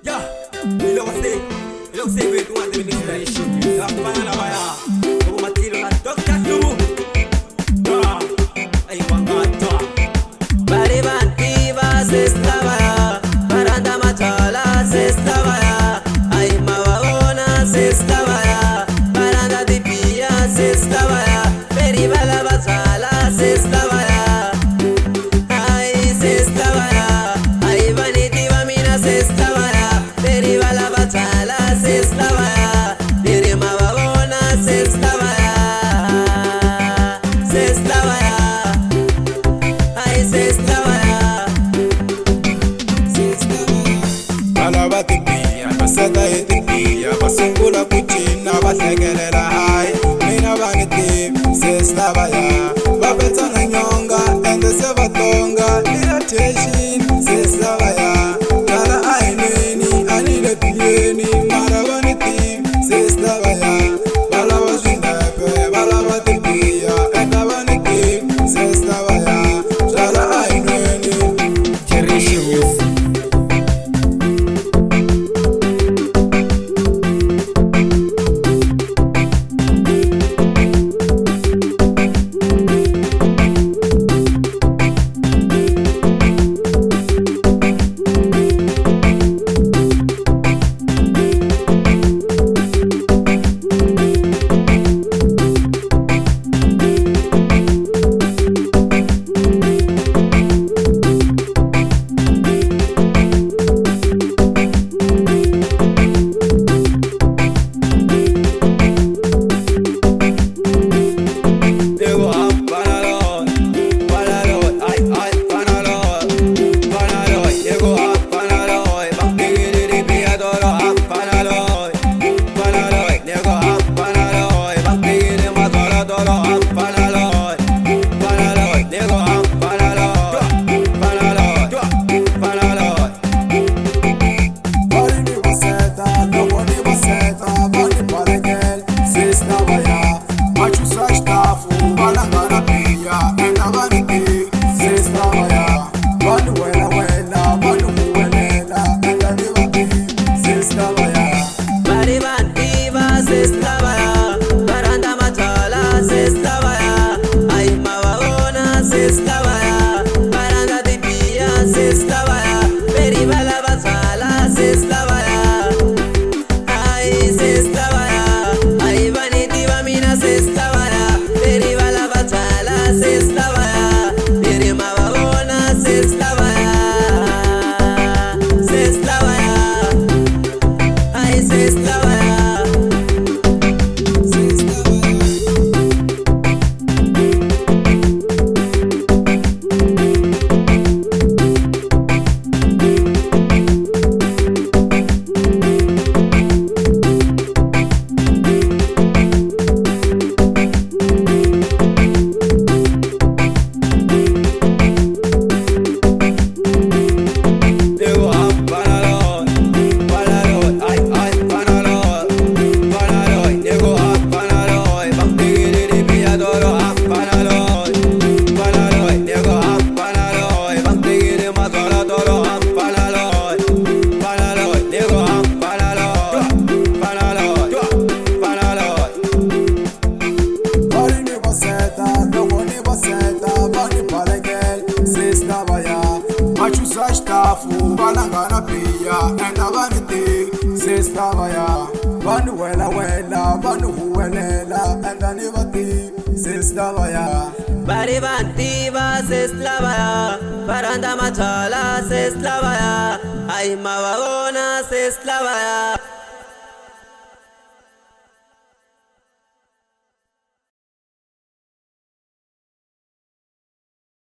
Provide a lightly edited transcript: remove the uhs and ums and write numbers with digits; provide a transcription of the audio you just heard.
Ya, lo sé, ve tu madre mi stai. La pana la vaya. Como matilo la tocca tu. Ah, ay wangata. Bariban iba se estaba ya, paranda machala se estaba ya, ay mababona se estaba ya, paranda tipia se estaba ya, periba la machala se estaba ya, ay se estaba ya, ay vaniti vamina se estaba ya, periba la machala se estaba ya, peri mababona se estaba ya, se estaba ya, ay se estaba ya. Balaba tipia, basada tipia, basungula kuchina, basegelela hai. Mina baniti, sesta baya, babeta na nyonga, ende se batonga, irritation, sesta baya. Kala aineni, anile pieni, marabaniti, sesta baya. Balaba zindape, balaba tipia, enda baniti, sesta baya. Kala aineni, Cherishus. Bariban iba se estaba ya, paranda machala se estaba ya, ay mababona se estaba ya, paranda tipia se estaba ya, periba la machala se estaba ya, ay se estaba ya, ay vaniti vamina se estaba ya, periba la machala se estaba ya, peri mababona se estaba ya, se estaba ya, ay se estaba ya. Balangana pia, enda vaniti, sesta baya. Banu wela wela, banu huwelela, enda nivati, sesta baya. Bariban iba se estaba ya, paranda machala se estaba ya, ay mababona se estaba ya,